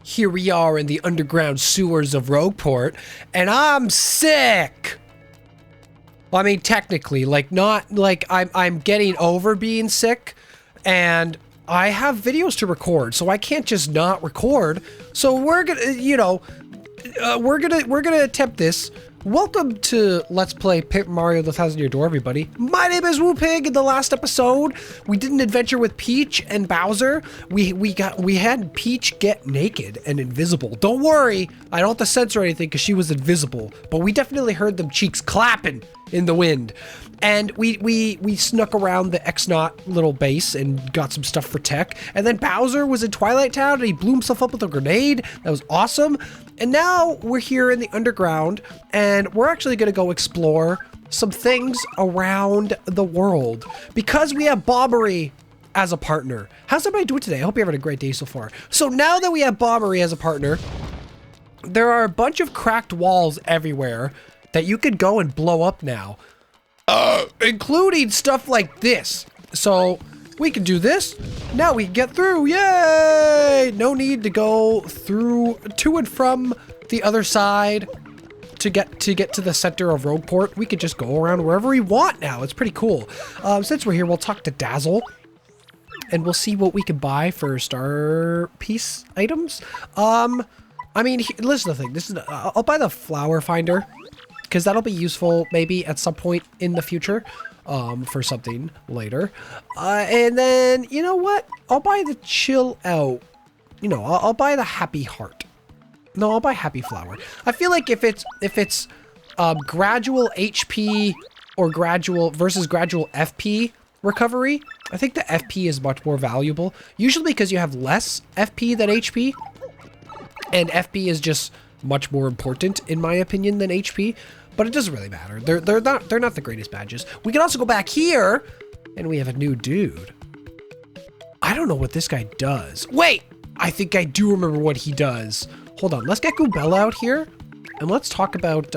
here we are in the underground sewers of Rogueport, and I'm sick. Well, I mean, technically, like, not like I'm getting over being sick, and I have videos to record, so I can't just not record. So we're gonna, you know, we're gonna attempt this. Welcome to Let's Play Paper Mario the 1000-Year Door, everybody. My name is Woo Pig. In the last episode, we did an adventure with Peach and Bowser. We had Peach get naked and invisible. Don't worry, I don't have to censor anything because she was invisible, but we definitely heard them cheeks clapping in the wind. And we snuck around the X-Naught little base and got some stuff for tech. And then Bowser was in Twilight Town and he blew himself up with a grenade. That was awesome. And now we're here in the underground and we're actually gonna go explore some things around the world because we have Bombery as a partner. How's everybody doing today? I hope you're having a great day so far. So now that we have Bombery as a partner, there are a bunch of cracked walls everywhere that you could go and blow up now. Including stuff like this. So we can do this. Now we can get through. Yay! No need to go through to and from the other side to get to the center of Rogueport. We could just go around wherever we want now. It's pretty cool. Since we're here, we'll talk to Dazzle and we'll see what we can buy for star piece items. I mean, listen to the thing. This is I'll buy the flower finder, because that'll be useful maybe at some point in the future for something later. And then, you know what? I'll buy the chill out. You know, I'll buy the happy heart. No, I'll buy happy flower. I feel like if it's gradual HP or gradual versus gradual FP recovery, I think the FP is much more valuable. Usually because you have less FP than HP. And FP is just much more important in my opinion than HP, but it doesn't really matter. They're not the greatest badges. We can also go back here and we have a new dude. I don't know what this guy does. Wait, I think I do remember what he does. Hold on, let's get Goobella out here and let's talk about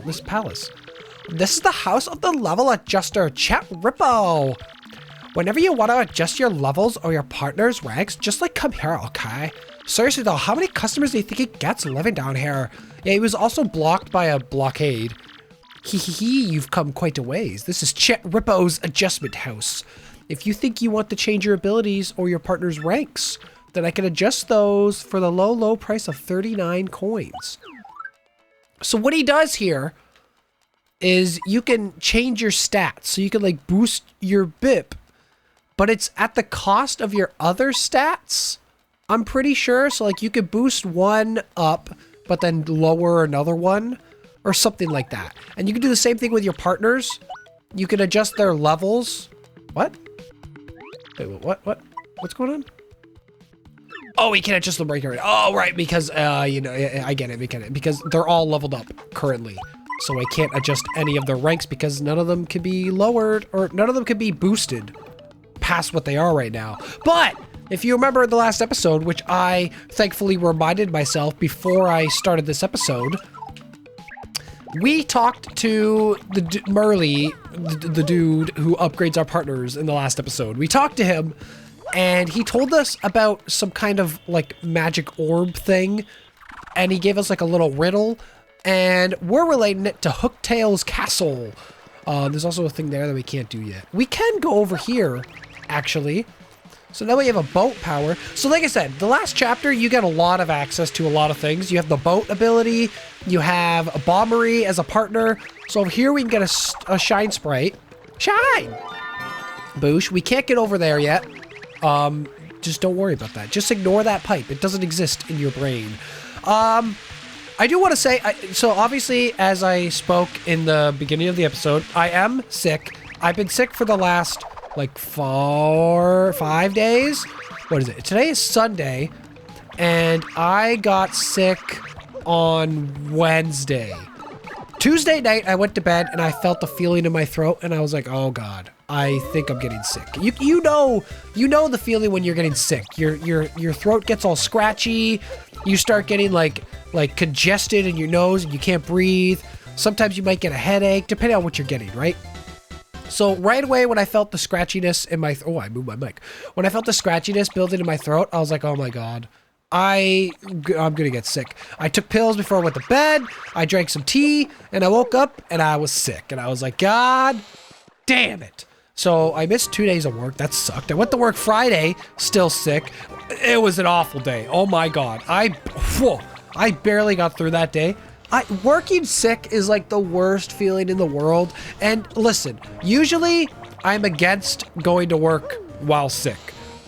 this palace. This is the house of the level adjuster, Chet Rippo. Whenever you want to adjust your levels or your partner's ranks, just like come here, okay? Seriously though, how many customers do you think it gets living down here? Yeah, he was also blocked by a blockade. You've come quite a ways. This is Chet Rippo's adjustment house. If you think you want to change your abilities or your partner's ranks, then I can adjust those for the low price of 39 coins. So what he does here is you can change your stats. So you can like boost your BIP, but it's at the cost of your other stats. I'm pretty sure. So like you could boost one up, but then lower another one or something like that. And you can do the same thing with your partners. You can adjust their levels. What? Wait, what's going on? Oh, we can adjust them right here. Oh, right. Because, you know, I get it. Because they're all leveled up currently. So I can't adjust any of their ranks because none of them can be lowered or none of them can be boosted past what they are right now. But if you remember the last episode, which I thankfully reminded myself before I started this episode, we talked to the Merly, the dude who upgrades our partners in the last episode. We talked to him and he told us about some kind of like magic orb thing. And he gave us like a little riddle and we're relating it to Hooktail's castle. There's also a thing there that we can't do yet. We can go over here actually. So now we have a boat power. So like I said, the last chapter, you get a lot of access to a lot of things. You have the boat ability. You have a Bombery as a partner. So over here, we can get a Shine Sprite. Shine! Boosh. We can't get over there yet. Just don't worry about that. Just ignore that pipe. It doesn't exist in your brain. I do want to say, so obviously, as I spoke in the beginning of the episode, I am sick. I've been sick for the last like 5 days. What is it? Today is Sunday and I got sick on Wednesday. Tuesday night I went to bed and I felt the feeling in my throat and I was like, oh god, I think I'm getting sick. You know the feeling when you're getting sick. Your throat gets all scratchy. You start getting like congested in your nose and you can't breathe. Sometimes you might get a headache depending on what you're getting, right? So right away when I felt the scratchiness in my, I moved my mic. When I felt the scratchiness building in my throat, I was like, oh my god, I'm gonna get sick. I took pills before I went to bed. I drank some tea, and I woke up and I was sick. And I was like, God damn it. So I missed 2 days of work. That sucked. I went to work Friday, still sick. It was an awful day. Oh my God. I barely got through that day. Working sick is like the worst feeling in the world. And listen, usually I'm against going to work while sick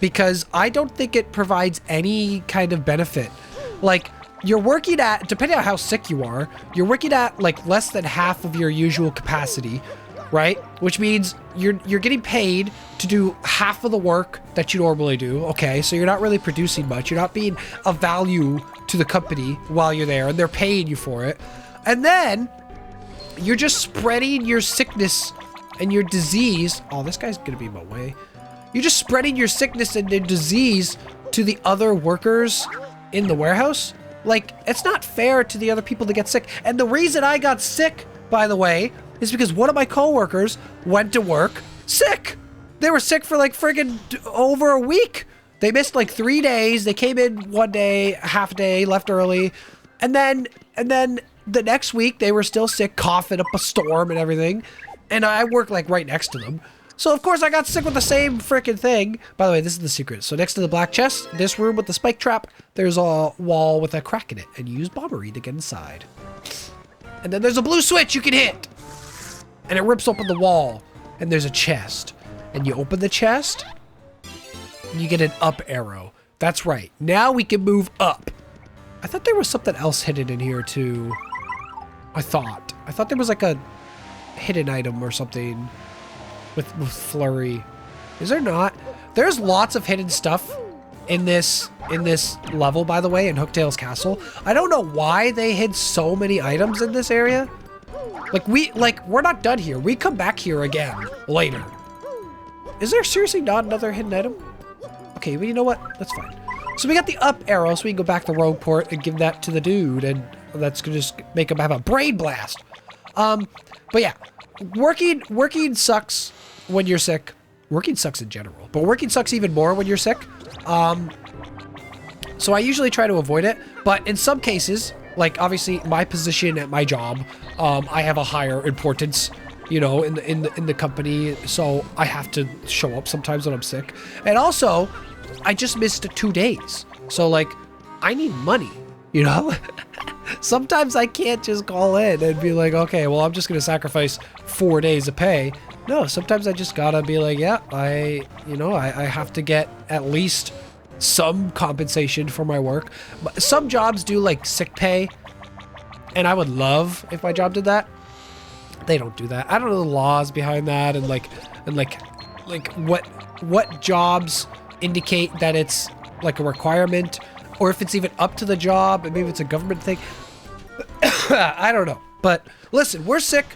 because I don't think it provides any kind of benefit. Like, you're working at, depending on how sick you are, you're working at like less than half of your usual capacity, right? Which means you're getting paid to do half of the work that you normally do. Okay, so you're not really producing much. You're not being of value to the company while you're there, and they're paying you for it. And then you're just spreading your sickness and your disease. Oh, this guy's gonna be in my way. You're just spreading your sickness and your disease to the other workers in the warehouse. Like, it's not fair to the other people to get sick. And the reason I got sick, by the way, is because one of my coworkers went to work sick. They were sick for like friggin' over a week. They missed like 3 days. They came in one day, half a day, left early. And then the next week they were still sick, coughing up a storm and everything. And I work like right next to them. So of course I got sick with the same freaking thing. By the way, this is the secret. So next to the black chest, this room with the spike trap, there's a wall with a crack in it, and you use bombery to get inside. And then there's a blue switch you can hit, and it rips open the wall, and there's a chest. And you open the chest, and you get an up arrow. That's right. Now we can move up. I thought there was something else hidden in here too. I thought there was like a hidden item or something. With flurry. Is there not? There's lots of hidden stuff in this level, by the way, in Hooktail's castle. I don't know why they hid so many items in this area. We're not done here. We come back here again later. Is there seriously not another hidden item? Okay, well, you know what? That's fine. So we got the up arrow, so we can go back to Rogueport and give that to the dude, and that's gonna just make him have a brain blast. But yeah, working sucks when you're sick. Working sucks in general, but working sucks even more when you're sick. So I usually try to avoid it, but in some cases, like obviously my position at my job, I have a higher importance, you know, in the company, so I have to show up sometimes when I'm sick. And also, I just missed 2 days, so like I need money, you know. Sometimes I can't just call in and be like, okay, well, I'm just gonna sacrifice 4 days of pay. No, sometimes I just gotta be like, yeah, I have to get at least some compensation for my work. But some jobs do like sick pay, and I would love if my job did that. They don't do that. I don't know the laws behind that, and what jobs indicate that it's like a requirement, or if it's even up to the job, and maybe it's a government thing. I don't know. But listen, we're sick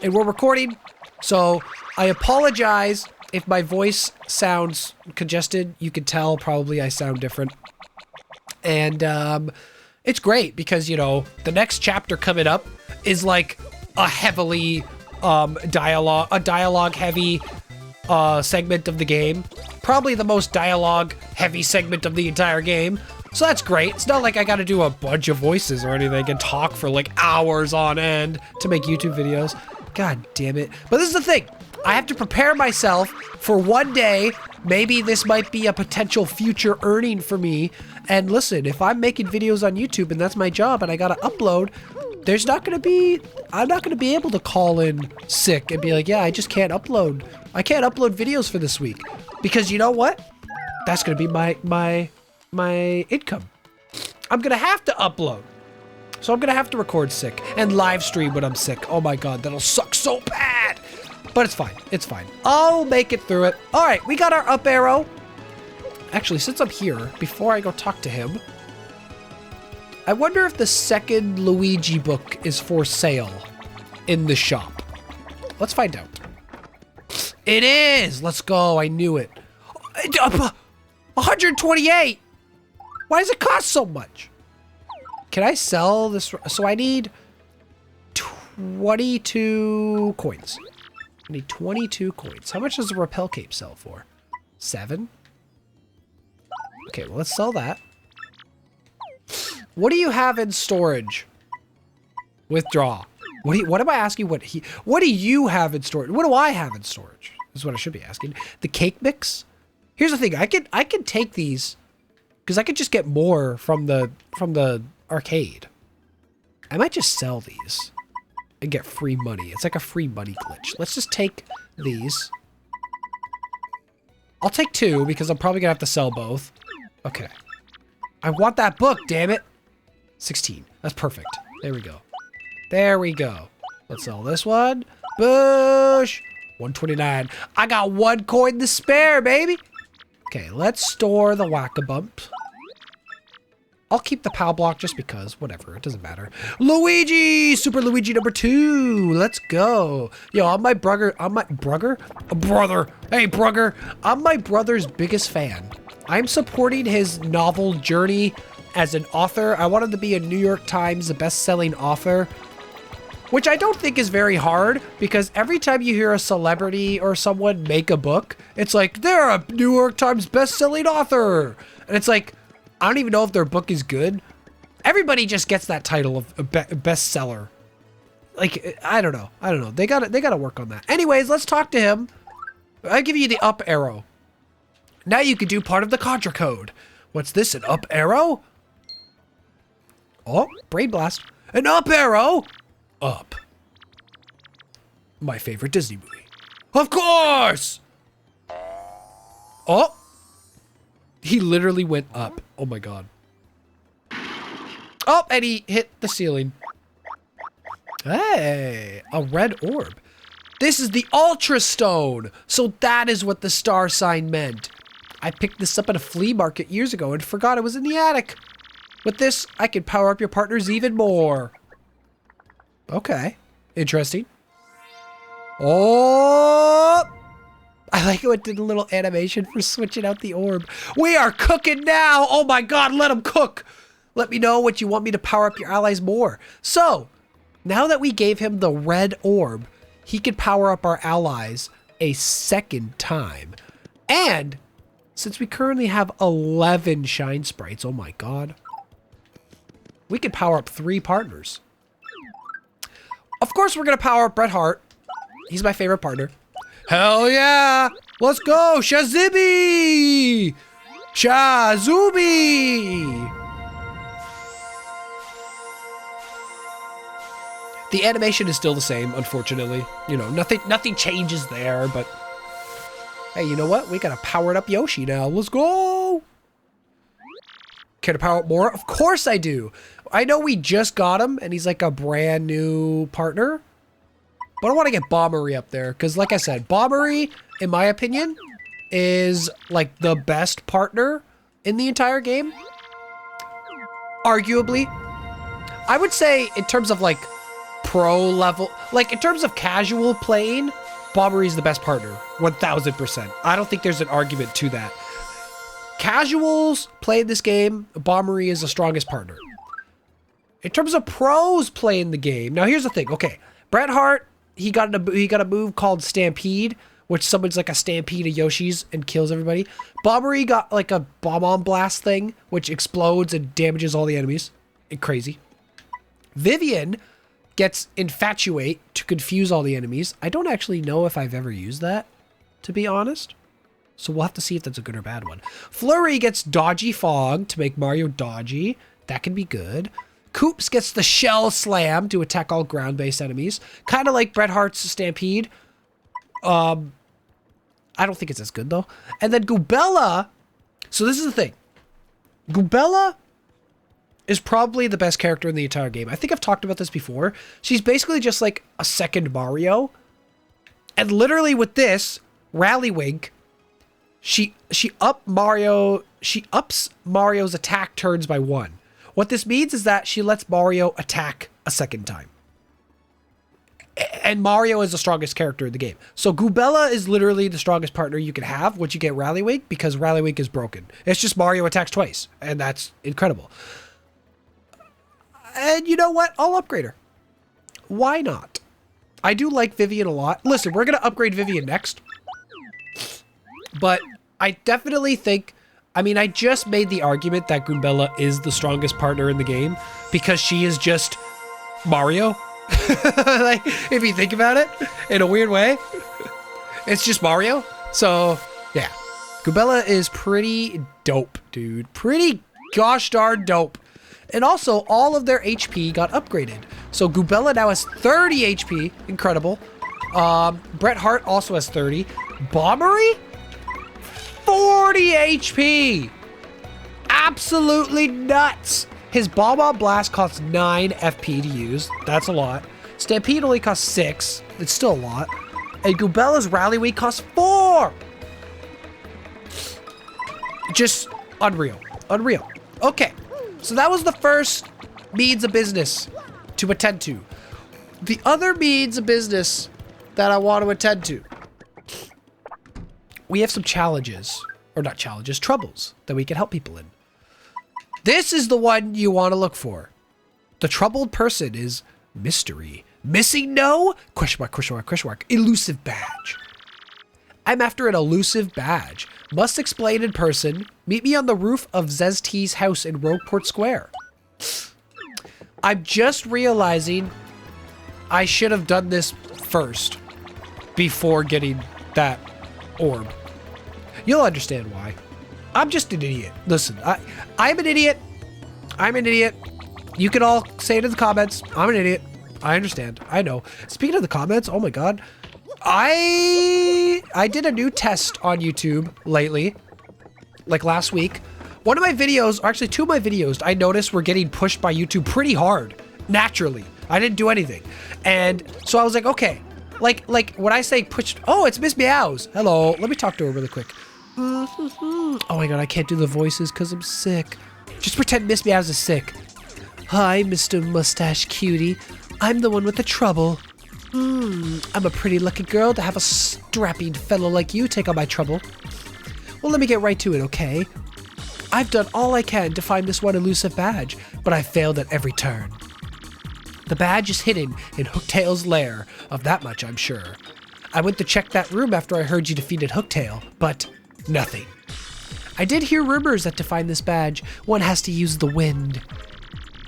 and we're recording, so I apologize if my voice sounds congested. You can tell probably I sound different. And it's great because, you know, the next chapter coming up is like a heavily dialogue heavy segment of the game. Probably the most dialogue heavy segment of the entire game. So that's great. It's not like I gotta do a bunch of voices or anything and talk for like hours on end to make YouTube videos. God damn it. But this is the thing. I have to prepare myself for one day. Maybe this might be a potential future earning for me. And listen, if I'm making videos on YouTube and that's my job and I gotta upload, I'm not gonna be able to call in sick and be like, yeah, I just can't upload. I can't upload videos for this week. Because you know what? That's gonna be my income. I'm gonna have to upload. So I'm gonna have to record sick and live stream when I'm sick. Oh my God, that'll suck so bad. But it's fine, it's fine. I'll make it through it. All right, we got our up arrow. Actually, since I'm here, before I go talk to him, I wonder if the second Luigi book is for sale in the shop. Let's find out. It is! Let's go, I knew it. 128! Why does it cost so much? Can I sell this? So I need 22 coins. I need 22 coins. How much does a rappel cape sell for? 7? Okay, well, let's sell that. What do you have in storage? Withdraw. What am I asking? What do you have in storage? What do I have in storage? Is what I should be asking. The cake mix? Here's the thing. I can take these because I could just get more from the arcade. I might just sell these and get free money. It's like a free money glitch. Let's just take these. I'll take 2 because I'm probably gonna have to sell both. Okay. I want that book, damn it. 16. That's perfect. There we go. There we go. Let's sell this one. Bush. 129. I got 1 coin to spare, baby. Okay, let's store the whack-a-bump. I'll keep the POW block just because. Whatever, it doesn't matter. Luigi! Super Luigi number 2. Let's go. Yo, I'm my brother. Hey, brother. I'm my brother's biggest fan. I'm supporting his novel journey as an author. I want him to be a New York Times best-selling author, which I don't think is very hard because every time you hear a celebrity or someone make a book, it's like, they're a New York Times best-selling author. And it's like, I don't even know if their book is good. Everybody just gets that title of a bestseller. Like, I don't know. They gotta work on that. Anyways, let's talk to him. I give you the up arrow. Now you can do part of the Contra code. What's this, an up arrow? Oh, brain blast. An up arrow? Up. My favorite Disney movie. Of course! Oh! He literally went up. Oh my god. Oh, and he hit the ceiling. Hey, a red orb. This is the Ultra Stone. So that is what the star sign meant. I picked this up at a flea market years ago and forgot it was in the attic. With this, I can power up your partners even more. Okay, interesting. Oh! I like how it did a little animation for switching out the orb. We are cooking now! Oh my god, let them cook! Let me know what you want me to power up your allies more. So, now that we gave him the red orb, he could power up our allies a second time. And, since we currently have 11 shine sprites, oh my god, we could power up 3 partners. Of course, we're going to power up Bret Hart. He's my favorite partner. Hell yeah! Let's go! Shazibi! Shazubi! The animation is still the same, unfortunately. You know, nothing changes there, but... Hey, you know what? We got a powered up Yoshi now. Let's go! Can I power up more? Of course I do! I know we just got him, and he's like a brand new partner. But I want to get Bombery up there, because like I said, Bombery, in my opinion, is like the best partner in the entire game. Arguably. I would say in terms of like pro level, like in terms of casual playing, Bombery is the best partner, 1000%. I don't think there's an argument to that. Casuals playing this game, Bombery is the strongest partner. In terms of pros playing the game, now here's the thing. Okay, Bret Hart, he got a move called Stampede, which summons like a stampede of Yoshis and kills everybody. Bombery got like a bomb-on blast thing, which explodes and damages all the enemies. Crazy. Vivian gets Infatuate to confuse all the enemies. I don't actually know if I've ever used that, to be honest. So we'll have to see if that's a good or bad one. Flurry gets Dodgy Fog to make Mario dodgy. That can be good. Koops gets the Shell Slam to attack all ground-based enemies. Kind of like Bret Hart's Stampede. I don't think it's as good, though. And then Goobella... So this is the thing. Goobella is probably the best character in the entire game. I think I've talked about this before. She's basically just like a second Mario. And literally with this, Rallywink, she ups Mario's attack turns by 1. What this means is that she lets Mario attack a second time. And Mario is the strongest character in the game. So Goobella is literally the strongest partner you can have once you get Rallywink, because Rallywink is broken. It's just Mario attacks twice, and that's incredible. And you know what? I'll upgrade her. Why not? I do like Vivian a lot. Listen, we're going to upgrade Vivian next. But I definitely think I mean, I just made the argument that Goombella is the strongest partner in the game because she is just Mario. Like, if you think about it in a weird way, it's just Mario. So, yeah. Goombella is pretty dope, dude. Pretty gosh darn dope. And also, all of their HP got upgraded. So, Goombella now has 30 HP. Incredible. Bret Hart also has 30. Bombery? 40 HP. Absolutely nuts. His Bomb Blast costs 9 FP to use. That's a lot. Stampede only costs 6. It's still a lot. And Goombella's Rally Weight costs 4. Just unreal. Unreal. Okay. So that was the first means of business to attend to. The other means of business that I want to attend to. We have some challenges, or not challenges, troubles that we can help people in. This is the one you want to look for. The troubled person is mystery. Missing no? Question mark, question mark, question mark. Elusive badge. I'm after an elusive badge. Must explain in person. Meet me on the roof of Zest's house in Rogueport Square. I'm just realizing I should have done this first before getting that orb. You'll understand why. I'm just an idiot. Listen, I'm an idiot. I'm an idiot. You can all say it in the comments. I'm an idiot. I understand. I know. Speaking of the comments, oh my god. I did a new test on YouTube lately, like last week. One of my videos, or actually 2 of my videos, I noticed were getting pushed by YouTube pretty hard, naturally. I didn't do anything. And so I was like, okay, like when I say pushed, oh, it's Miss Meows. Hello, let me talk to her really quick. Oh my god, I can't do the voices because I'm sick. Just pretend Miss Meows is sick. Hi, Mr. Mustache Cutie. I'm the one with the trouble. I'm a pretty lucky girl to have a strapping fellow like you take on my trouble. Well, let me get right to it, okay? I've done all I can to find this one elusive badge, but I failed at every turn. The badge is hidden in Hooktail's lair, of that much I'm sure. I went to check that room after I heard you defeated Hooktail, but nothing. I did hear rumors that to find this badge, one has to use the wind.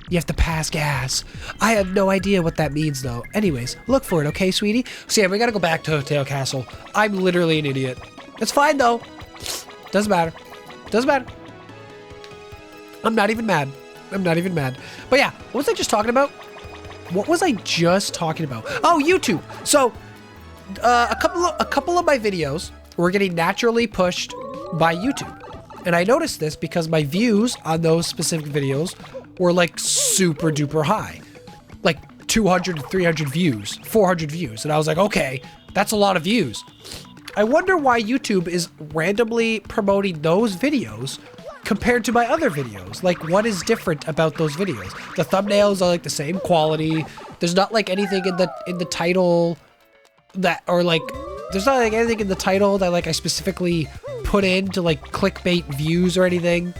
You have to pass gas. I have no idea what that means, though. Anyways, look for it, okay, sweetie? So yeah, we gotta go back to Hooktail Castle. I'm literally an idiot. It's fine, though. Doesn't matter. Doesn't matter. I'm not even mad. I'm not even mad. But yeah, what was I just talking about? What was I just talking about? Oh, YouTube. So, a couple of my videos were getting naturally pushed by YouTube. And I noticed this because my views on those specific videos were like super duper high. Like 200 to 300 views, 400 views. And I was like, okay, that's a lot of views. I wonder why YouTube is randomly promoting those videos compared to my other videos. Like, what is different about those videos? The thumbnails are like the same quality. There's not like anything in the title that, or like, there's not like anything in the title that like I specifically put in to like clickbait views or anything.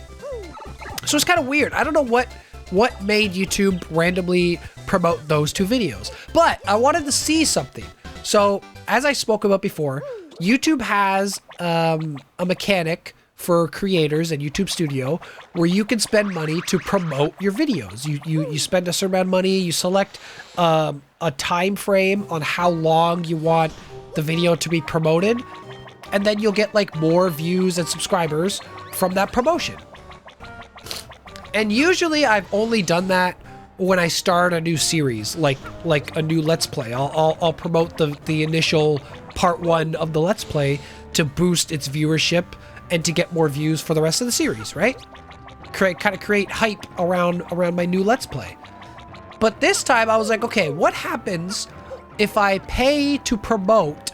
So it's kind of weird. I don't know what made YouTube randomly promote those 2 videos, but I wanted to see something. So as I spoke about before, YouTube has a mechanic for creators and YouTube Studio where you can spend money to promote your videos. You spend a certain amount of money, you select a time frame on how long you want the video to be promoted, and then you'll get like more views and subscribers from that promotion. And usually I've only done that when I start a new series, like a new Let's Play. I'll promote the initial part 1 of the Let's Play to boost its viewership and to get more views for the rest of the series, right? Create hype around my new Let's Play. But this time I was like, okay, what happens if I pay to promote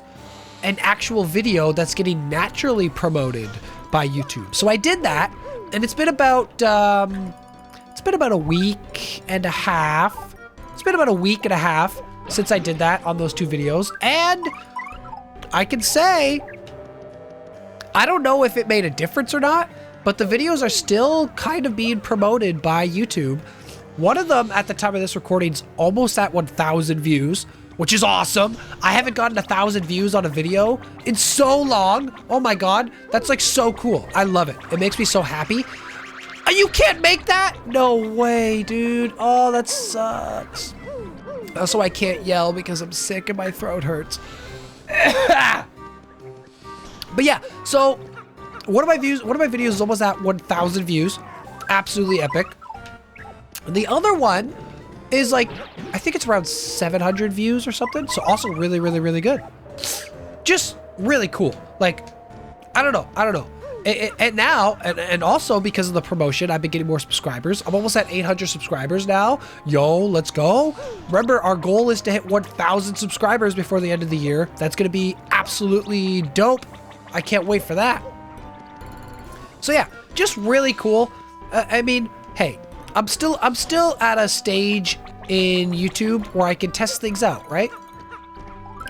an actual video that's getting naturally promoted by YouTube? So I did that, and it's been about a week and a half. It's been about a week and a half since I did that on those 2 videos, and I can say I don't know if it made a difference or not, but the videos are still kind of being promoted by YouTube. One of them at the time of this recording is almost at 1,000 views. which is awesome. I haven't gotten 1,000 views on a video in so long. Oh my God, that's like so cool. I love it. It makes me so happy. You can't make that? No way, dude. Oh, that sucks. Also, I can't yell because I'm sick and my throat hurts. But yeah, so one of my videos is almost at 1,000 views. Absolutely epic. The other one is like, I think it's around 700 views or something. So also really, really, really good. Just really cool. Like, I don't know. And now, and also because of the promotion, I've been getting more subscribers. I'm almost at 800 subscribers now. Yo, let's go. Remember, our goal is to hit 1,000 subscribers before the end of the year. That's going to be absolutely dope. I can't wait for that. So yeah, just really cool. I mean, hey, I'm still at a stage in YouTube where I can test things out, right?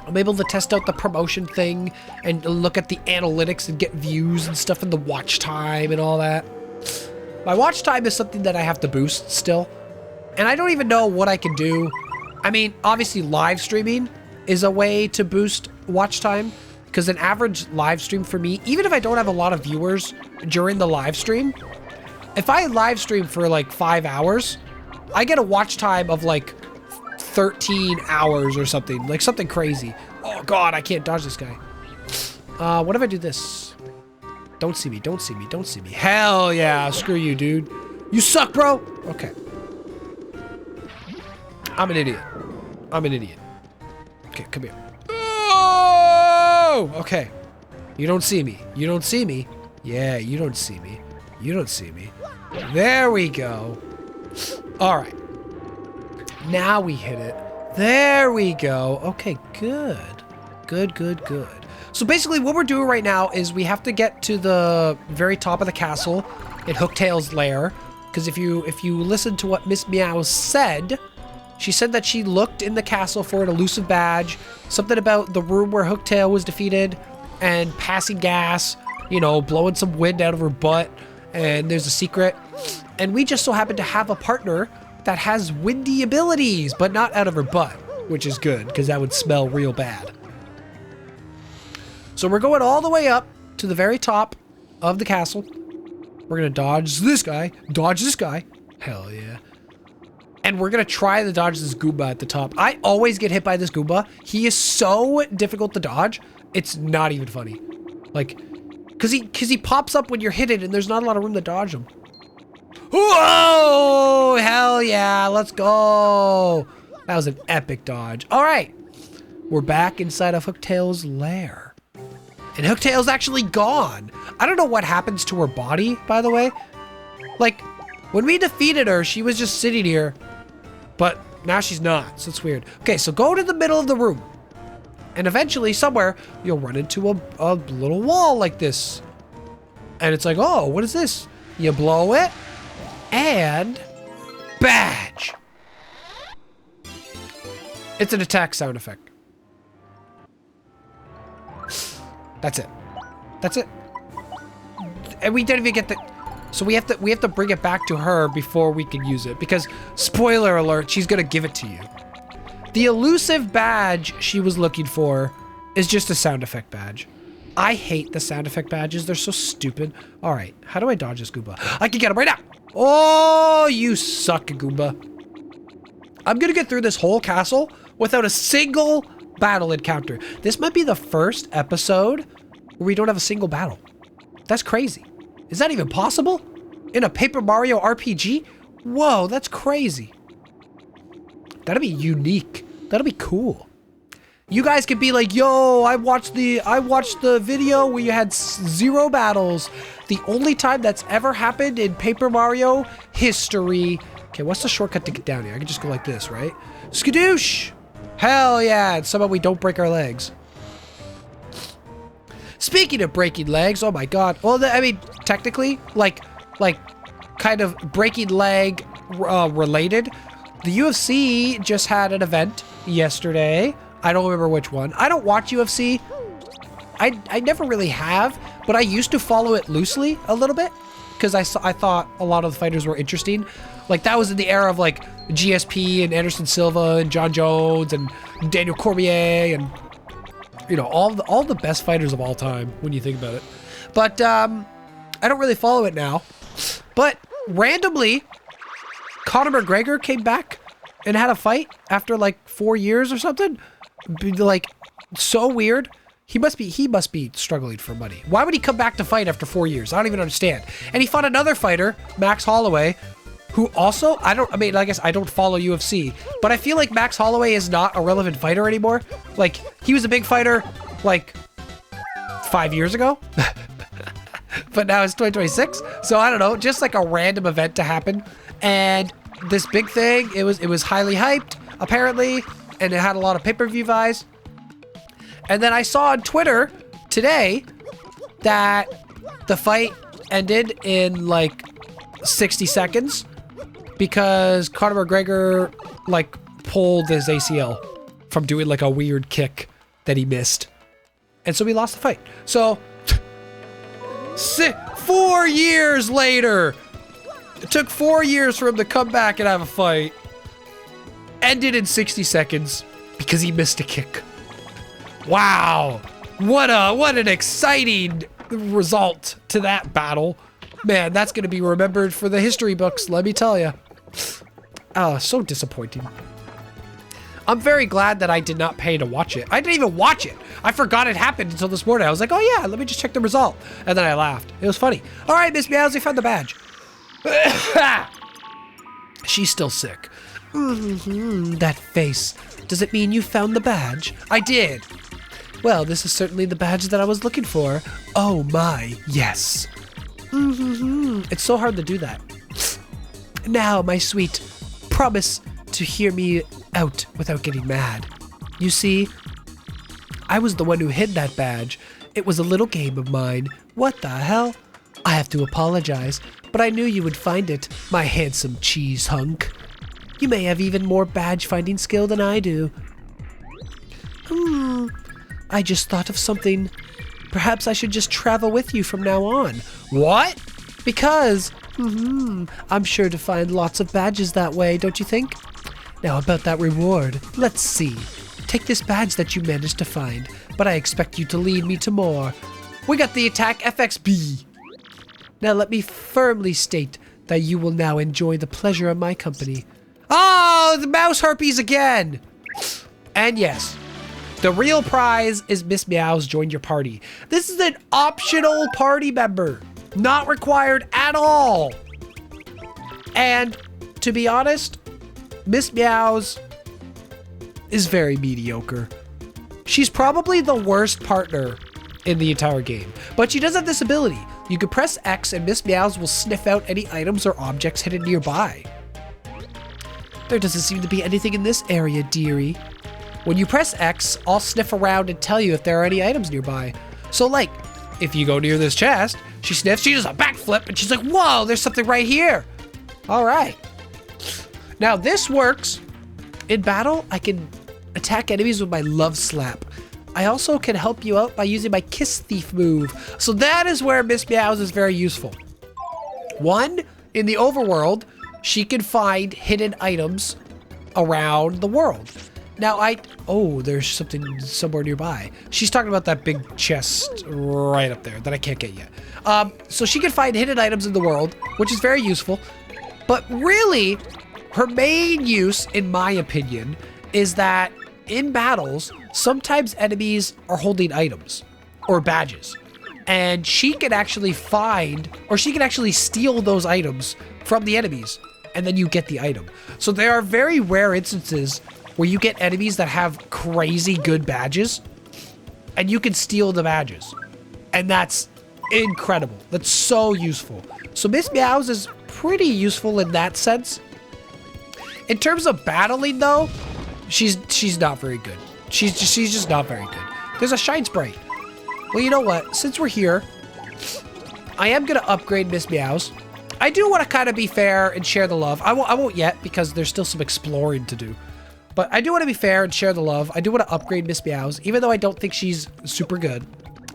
I'm able to test out the promotion thing and look at the analytics and get views and stuff and the watch time and all that. My watch time is something that I have to boost still. And I don't even know what I can do. I mean, obviously live streaming is a way to boost watch time, because an average live stream for me, even if I don't have a lot of viewers during the live stream, if I live stream for like 5 hours, I get a watch time of like 13 hours or something, like something crazy. Oh God, I can't dodge this guy. What if I do this? Don't see me, don't see me, don't see me. Hell yeah, screw you, dude. You suck, bro. Okay. I'm an idiot. I'm an idiot. Okay, come here. Oh, okay. You don't see me. You don't see me. Yeah, you don't see me. You don't see me. There we go. All right. Now we hit it. There we go. Okay, good. Good, good, good. So basically what we're doing right now is we have to get to the very top of the castle in Hooktail's lair. Because if you listen to what Miss Meow said, she said that she looked in the castle for an elusive badge, something about the room where Hooktail was defeated, and passing gas, you know, blowing some wind out of her butt, and there's a secret. And we just so happen to have a partner that has windy abilities, but not out of her butt, which is good, because that would smell real bad. So we're going all the way up to the very top of the castle. We're gonna dodge this guy, hell yeah. And we're gonna try to dodge this Goomba at the top. I always get hit by this Goomba. He is so difficult to dodge, it's not even funny. Like, cause he pops up when you're hit it and there's not a lot of room to dodge him. Whoa! Hell yeah, let's go. That was an epic dodge. All right, we're back inside of Hooktail's lair. And Hooktail's actually gone. I don't know what happens to her body, by the way. Like, when we defeated her, she was just sitting here, but now she's not, so it's weird. Okay, so go to the middle of the room. And eventually, somewhere, you'll run into a little wall like this. And it's like, oh, what is this? You blow it, and badge. It's an attack sound effect. That's it. That's it. And we didn't even get the... So we have to bring it back to her before we can use it, because spoiler alert, she's gonna give it to you. The elusive badge she was looking for is just a sound effect badge. I hate the sound effect badges. They're so stupid. All right, how do I dodge this Goomba? I can get him right now. Oh, you suck, Goomba. I'm gonna get through this whole castle without a single battle encounter. This might be the first episode where we don't have a single battle. That's crazy. Is that even possible? In a Paper Mario RPG? Whoa, that's crazy. That'd be unique. That'd be cool. You guys could be like, yo, I watched the video where you had 0 battles. The only time that's ever happened in Paper Mario history. Okay, what's the shortcut to get down here? I can just go like this, right? Skadoosh! Hell yeah, and somehow we don't break our legs. Speaking of breaking legs, oh my god. Well, I mean, technically, like kind of breaking leg related. The UFC just had an event yesterday. I don't remember which one. I don't watch UFC. I never really have, but I used to follow it loosely a little bit because I thought a lot of the fighters were interesting. Like that was in the era of like GSP and Anderson Silva and John Jones and Daniel Cormier, and you know, all the best fighters of all time when you think about it. But I don't really follow it now. But randomly, Conor McGregor came back and had a fight after like 4 years or something. Like, so weird. He must be struggling for money. Why would he come back to fight after 4 years? I don't even understand. And he fought another fighter, Max Holloway, who also, I guess I don't follow UFC, but I feel like Max Holloway is not a relevant fighter anymore. Like, he was a big fighter, like, 5 years ago. But now it's 2026. So I don't know, just like a random event to happen. And this big thing, it was highly hyped, apparently, and it had a lot of pay-per-view buys. And then I saw on Twitter today that the fight ended in like 60 seconds because Conor McGregor like pulled his ACL from doing like a weird kick that he missed. And so we lost the fight. So 4 years later, it took 4 years for him to come back and have a fight. Ended in 60 seconds because he missed a kick. Wow, what an exciting result to that battle. Man, that's gonna be remembered for the history books, let me tell you. Oh, so disappointing. I'm very glad that I did not pay to watch it. I didn't even watch it. I forgot it happened until this morning. I was like, oh yeah, let me just check the result. And then I laughed. It was funny. All right, Miss Meows, we found the badge. She's still sick. That face. Does it mean you found the badge? I did. Well, this is certainly the badge that I was looking for. Oh my, yes. It's so hard to do that. Now, my sweet, promise to hear me out without getting mad. You see, I was the one who hid that badge. It was a little game of mine. What the hell? I have to apologize, but I knew you would find it, my handsome cheese hunk. You may have even more badge finding skill than I do. I just thought of something. Perhaps I should just travel with you from now on. What? Because, I'm sure to find lots of badges that way, don't you think? Now about that reward, let's see. Take this badge that you managed to find, but I expect you to lead me to more. We got the attack FXB. Now let me firmly state that you will now enjoy the pleasure of my company. Oh, the mouse harpies again! And yes, the real prize is Miss Meows joined your party. This is an optional party member. Not required at all. And to be honest, Miss Meows is very mediocre. She's probably the worst partner in the entire game, but she does have this ability. You can press X and Miss Meows will sniff out any items or objects hidden nearby. There doesn't seem to be anything in this area, dearie. When you press X, I'll sniff around and tell you if there are any items nearby. So like, if you go near this chest, she sniffs, she does a backflip, and she's like, whoa, there's something right here. All right. Now this works. In battle, I can attack enemies with my love slap. I also can help you out by using my Kiss Thief move. So that is where Miss Meows is very useful. One, in the overworld, she can find hidden items around the world. Now there's something somewhere nearby. She's talking about that big chest right up there that I can't get yet. So she can find hidden items in the world, which is very useful. But really, her main use, in my opinion, is that in battles, sometimes enemies are holding items or badges. And she can actually find, or she can actually steal those items from the enemies, and then you get the item. So there are very rare instances where you get enemies that have crazy good badges, and you can steal the badges. And that's incredible. That's so useful. So Miss Meows is pretty useful in that sense. In terms of battling though, she's not very good. She's just not very good. There's a Shine Sprite. Well, you know what? Since we're here, I am gonna upgrade Miss Meows. I do want to kind of be fair and share the love. I won't yet because there's still some exploring to do. But I do want to be fair and share the love. I do want to upgrade Miss Meows, even though I don't think she's super good.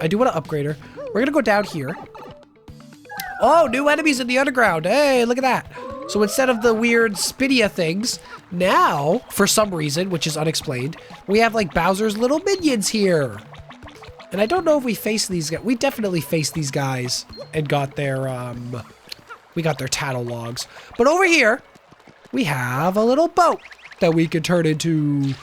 I do want to upgrade her. We're gonna go down here. Oh, new enemies in the underground. Hey, look at that. So instead of the weird Spidia things, now, for some reason, which is unexplained, we have like Bowser's little minions here. And I don't know if we faced these guys. We definitely faced these guys and got their, we got their tattle logs. But over here, we have a little boat that we can turn into.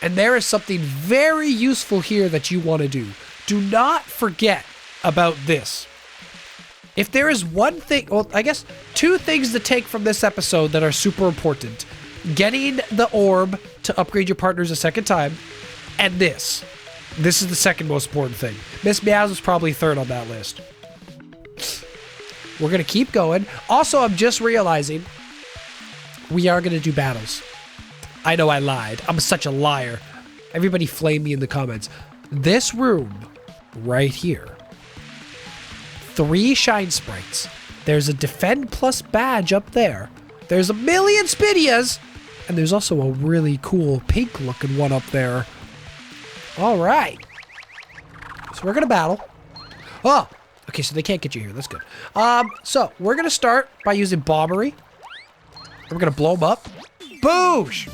And there is something very useful here that you want to do. Do not forget about this. If there is one thing, well, I guess 2 things to take from this episode that are super important. Getting the orb to upgrade your partners a second time, and this. This is the second most important thing. Miss Meows is probably 3rd on that list. We're going to keep going. Also, I'm just realizing we are going to do battles. I know I lied. I'm such a liar. Everybody flame me in the comments. This room right here. 3 shine sprites. There's a defend plus badge up there. There's a million Spidias. And there's also a really cool pink looking one up there. All right. So we're going to battle. Oh, okay. So they can't get you here. That's good. So we're going to start by using Bombery. We're going to blow them up. Boosh.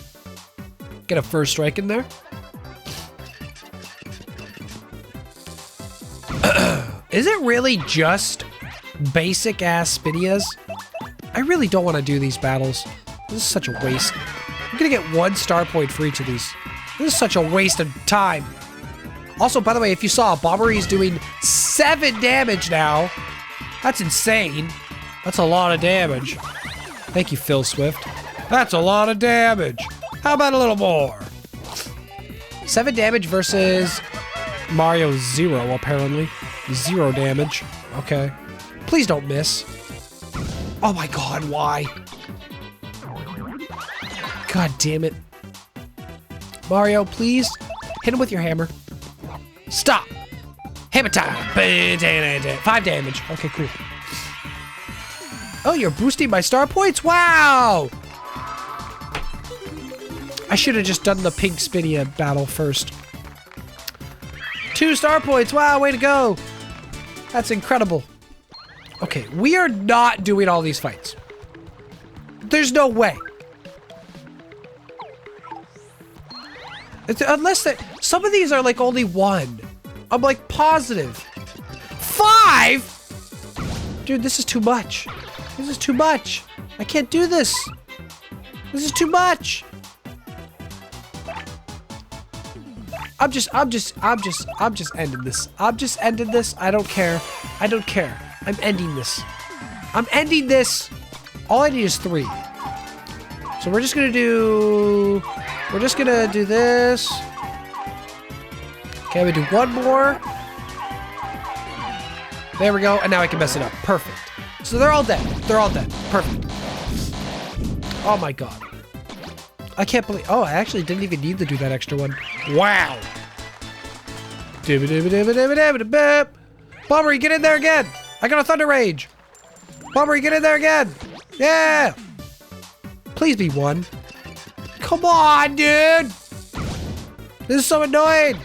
Get a first strike in there. Is it really just basic ass Spidias? I really don't want to do these battles. This is such a waste. I'm gonna get 1 star point for each of these. This is such a waste of time. Also, by the way, if you saw, Bombery is doing 7 damage now. That's insane. That's a lot of damage. Thank you, Phil Swift. That's a lot of damage. How about a little more? 7 damage versus Mario 0, apparently. 0 damage. Okay. Please don't miss. Oh my god, why? God damn it. Mario, please hit him with your hammer. Stop. Hammer time. 5 damage. Okay, cool. Oh, you're boosting my star points? Wow. I should have just done the pink Spidia battle first. 2 star points. Wow, way to go. That's incredible. Okay, we are not doing all these fights. There's no way. Unless some of these are like only 1. I'm like positive. 5? Dude, this is too much. This is too much. I can't do this. This is too much. I'm just ending this. I'm just ending this. I don't care. I don't care. I'm ending this. I'm ending this. All I need is 3. So we're just gonna do this. Okay, we do 1 more. There we go. And now I can mess it up. Perfect. So they're all dead. They're all dead. Perfect. Oh my god. I can't believe. Oh, I actually didn't even need to do that extra one. Wow. Bombery, get in there again. I got a Thunder Rage. Bombery, get in there again. Yeah. Please be 1. Come on, dude. This is so annoying.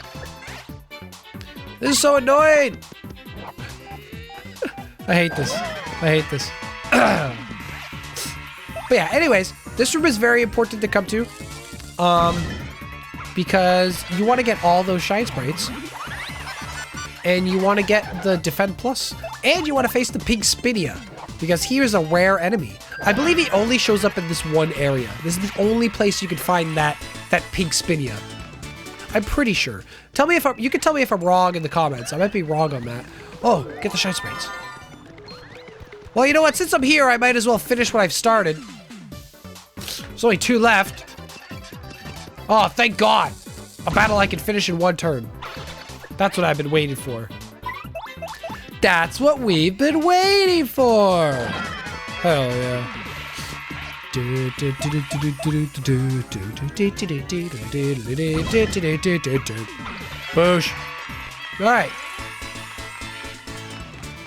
This is so annoying. I hate this. I hate this. But yeah, anyways, this room is very important to come to. Because you want to get all those shine sprites. And you want to get the Defend Plus. And you want to face the pink Spidia. Because he is a rare enemy. I believe he only shows up in this one area. This is the only place you can find that pink Spidia. I'm pretty sure. Tell me if you can tell me if I'm wrong in the comments. I might be wrong on that. Oh, get the shine sprites. Well, you know what? Since I'm here, I might as well finish what I've started. There's only 2 left. Oh, thank God. A battle I can finish in 1 turn. That's what I've been waiting for. That's what we've been waiting for. Hell yeah. Boosh. All right.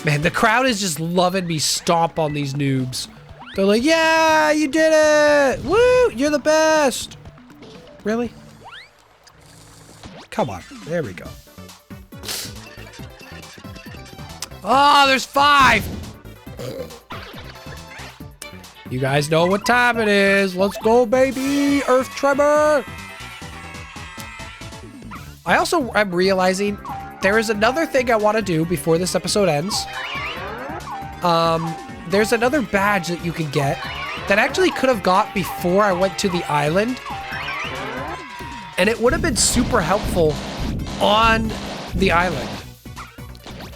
Man, the crowd is just loving me stomp on these noobs. They're like, yeah, you did it. Woo, you're the best. Really? Come on. There we go. Oh, there's 5. You guys know what time it is. Let's go, baby. Earth tremor. I also am realizing there is another thing I want to do before this episode ends. There's another badge that you can get that I actually could have got before I went to the island. And it would have been super helpful on the island.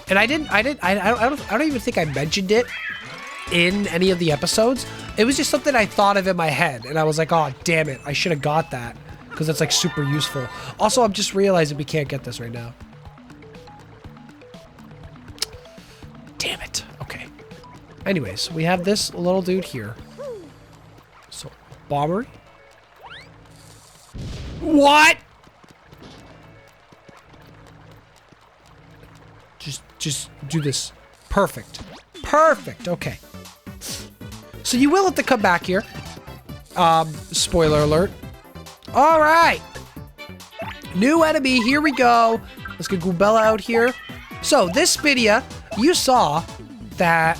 And I don't even think I mentioned it in any of the episodes. It was just something I thought of in my head. And I was like, oh, damn it. I should have got that. Because it's like super useful. Also, I'm just realizing we can't get this right now. Damn it. Okay. Anyways, we have this little dude here. So, Bombery. What? Just do this. Perfect. Perfect. Okay. So you will have to come back here. Spoiler alert. All right. New enemy. Here we go. Let's get Goombella out here. So this video, you saw that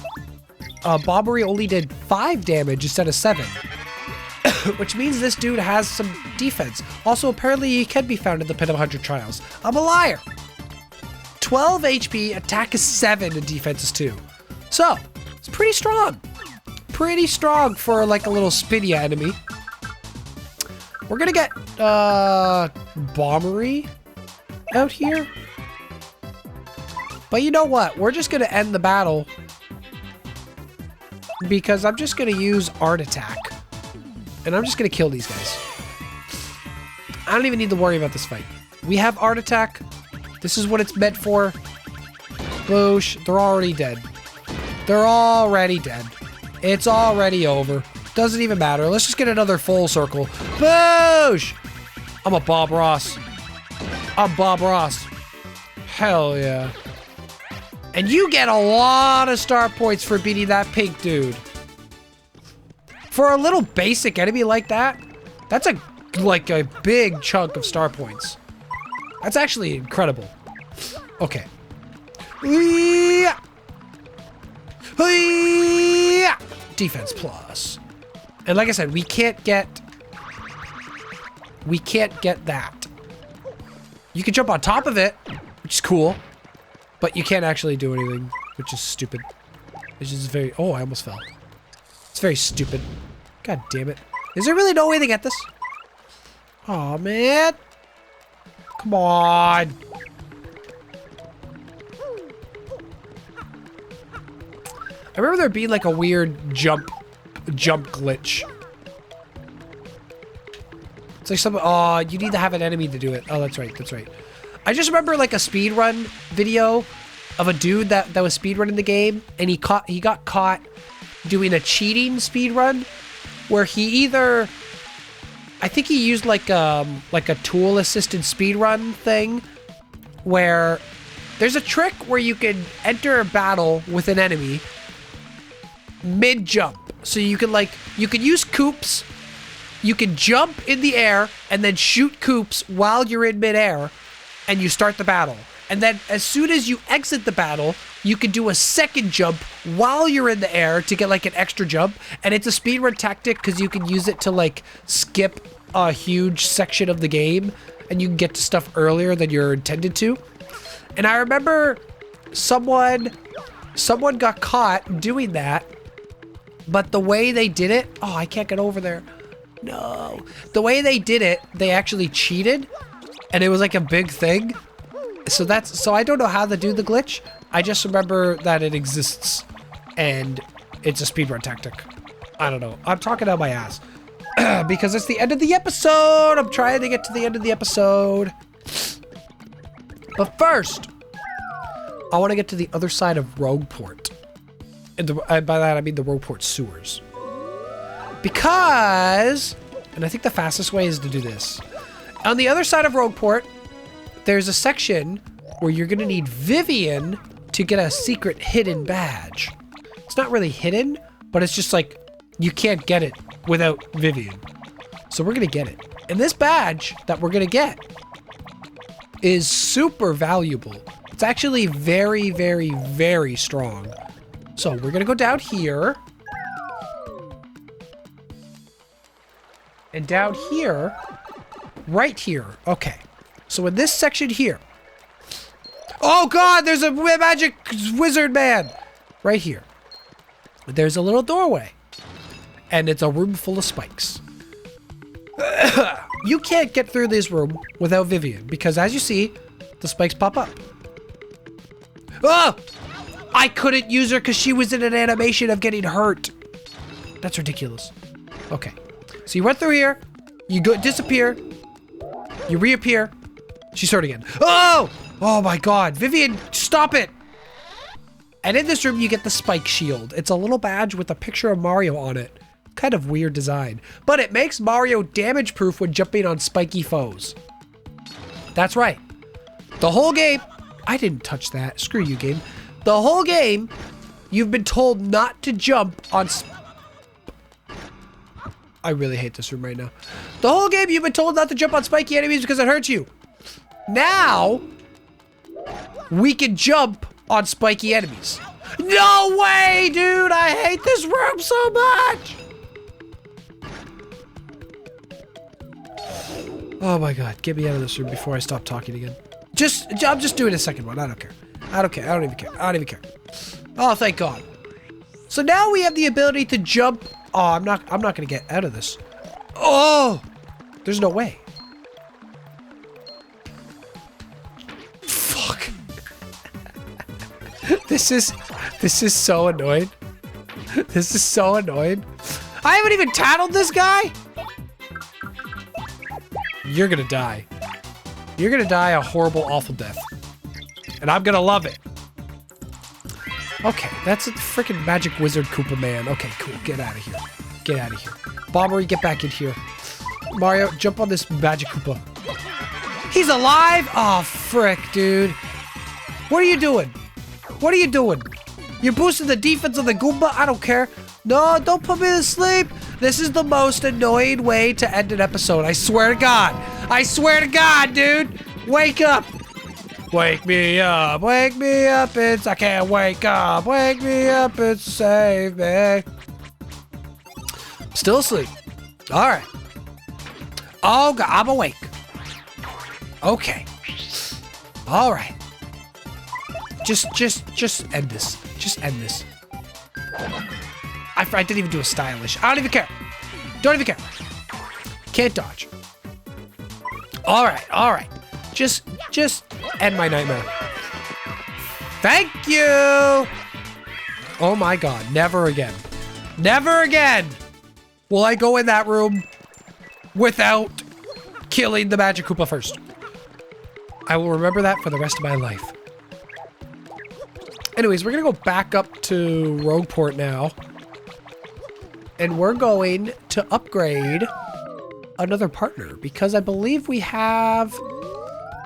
Bombery only did 5 damage instead of 7. Which means this dude has some defense. Also, apparently he can be found in the Pit of 100 Trials. I'm a liar. 12 HP, attack is 7, and defense is 2. So, it's pretty strong. Pretty strong for like a little Spidia enemy. We're gonna get Bombery out here. But you know what? We're just gonna end the battle because I'm just gonna use Art Attack. And I'm just gonna kill these guys. I don't even need to worry about this fight. We have Art Attack. This is what it's meant for. Boosh. They're already dead. They're already dead. It's already over. Doesn't even matter. Let's just get another full circle. Boosh! I'm a Bob Ross. I'm Bob Ross. Hell yeah. And you get a lot of star points for beating that pink dude. For a little basic enemy like that, that's like a big chunk of star points. That's actually incredible. Okay. Defense plus. And like I said, we can't get that. You can jump on top of it, which is cool, but you can't actually do anything, which is stupid. Which is very, oh, I almost fell. It's very stupid. God damn it. Is there really no way to get this? Aw, man. Come on. I remember there being like a weird jump glitch. It's like some, oh, you need to have an enemy to do it. Oh, that's right, that's right. I just remember like a speedrun video of a dude that was speedrunning the game, and he got caught doing a cheating speedrun where he either, I think he used like a tool assisted speedrun thing where there's a trick where you can enter a battle with an enemy mid jump. So you can use coops, you can jump in the air and then shoot coops while you're in midair and you start the battle. And then as soon as you exit the battle, you can do a second jump while you're in the air to get like an extra jump. And it's a speedrun tactic because you can use it to like skip a huge section of the game and you can get to stuff earlier than you're intended to. And I remember someone got caught doing that, but the way they did it, oh, I can't get over there. No. The way they did it, they actually cheated and it was like a big thing. So I don't know how to do the glitch. I just remember that it exists and it's a speedrun tactic. I don't know. I'm talking out my ass because it's the end of the episode. I'm trying to get to the end of the episode. But first, I want to get to the other side of Rogueport. And by that, I mean the Rogueport sewers. Because, and I think the fastest way is to do this. On the other side of Rogueport, there's a section where you're going to need Vivian to get a secret hidden badge. It's not really hidden, but it's just like you can't get it without Vivian. So we're going to get it. And this badge that we're going to get is super valuable. It's actually very, very, very strong. So we're going to go down here. And down here, right here. Okay. So in this section here. Oh God, there's a magic wizard man. Right here. There's a little doorway. And it's a room full of spikes. You can't get through this room without Vivian, because as you see, the spikes pop up. Oh! I couldn't use her because she was in an animation of getting hurt. That's ridiculous. Okay. So you went through here, you go disappear, you reappear, she's hurt again. Oh! Oh my God, Vivian, stop it! And in this room, you get the spike shield. It's a little badge with a picture of Mario on it. Kind of weird design. But it makes Mario damage-proof when jumping on spiky foes. That's right. The whole game... I didn't touch that. Screw you, game. The whole game, you've been told not to jump on... I really hate this room right now. The whole game, you've been told not to jump on spiky enemies because it hurts you. Now, we can jump on spiky enemies. No way, dude! I hate this room so much! Oh my God, get me out of this room before I stop talking again. I'm just doing a second one, I don't care. I don't care, I don't even care, I don't even care. Oh, thank God. So now we have the ability to jump. Oh, I'm not gonna get out of this. Oh! There's no way. Fuck. This is so annoying. This is so annoying. I haven't even tattled this guy. You're gonna die. You're gonna die a horrible, awful death. And I'm gonna love it. Okay, that's a freaking magic wizard Koopa man. Okay, cool. Get out of here. Get out of here. Bombery, get back in here. Mario, jump on this magic Koopa. He's alive? Oh, frick, dude. What are you doing? What are you doing? You're boosting the defense of the Goomba? I don't care. No, don't put me to sleep. This is the most annoying way to end an episode. I swear to God. I swear to God, dude. Wake up. Wake me up. Wake me up. I can't wake up. Wake me up and save me. Still asleep. All right. Oh, God. I'm awake. Okay. All right. Just end this. Just end this. I didn't even do a stylish. I don't even care. Don't even care. Can't dodge. All right, all right. Just end my nightmare. Thank you. Oh my God, never again. Never again will I go in that room without killing the Magic Koopa first. I will remember that for the rest of my life. Anyways, we're gonna go back up to Rogueport now. And we're going to upgrade another partner because I believe we have...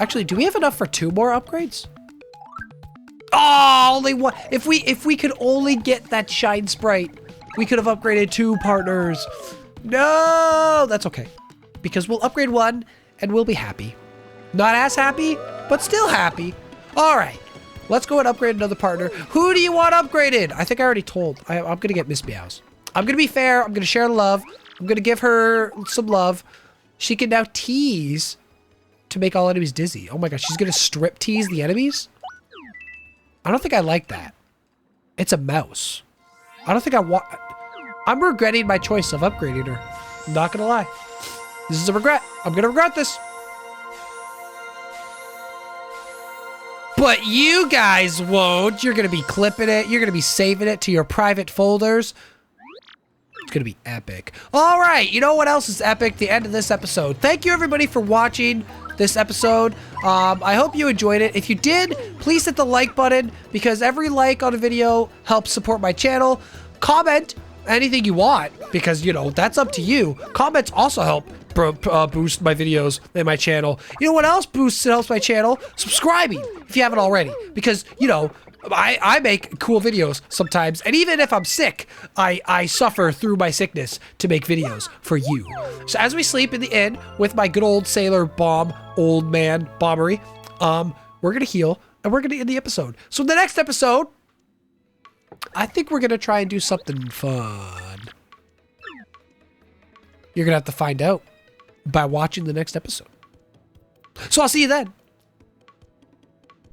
Actually, do we have enough for 2 more upgrades? Oh, only one. If we could only get that Shine Sprite, we could have upgraded 2 partners. No, that's okay. Because we'll upgrade 1 and we'll be happy. Not as happy, but still happy. All right, let's go and upgrade another partner. Who do you want upgraded? I think I already told. I'm going to get Miss Meows. I'm going to be fair. I'm going to share love. I'm going to give her some love. She can now tease to make all enemies dizzy. Oh my gosh, she's going to strip tease the enemies? I don't think I like that. It's a mouse. I don't think I want... I'm regretting my choice of upgrading her. I'm not going to lie. This is a regret. I'm going to regret this. But you guys won't. You're going to be clipping it. You're going to be saving it to your private folders. It's gonna be epic. All right, you know what else is epic? The end of this episode. Thank you everybody for watching this episode. I hope you enjoyed it. If you did, please hit the like button because every like on a video helps support my channel. Comment anything you want because, you know, that's up to you. Comments also help boost my videos and my channel. You know what else boosts and helps my channel? Subscribing if you haven't already because, you know, I make cool videos sometimes, and even if I'm sick, I suffer through my sickness to make videos for you. So as we sleep in the inn with my good old sailor old man Bombery, we're gonna heal and we're gonna end the episode. So in the next episode, I think we're gonna try and do something fun. You're going to have to find out by watching the next episode. So I'll see you then.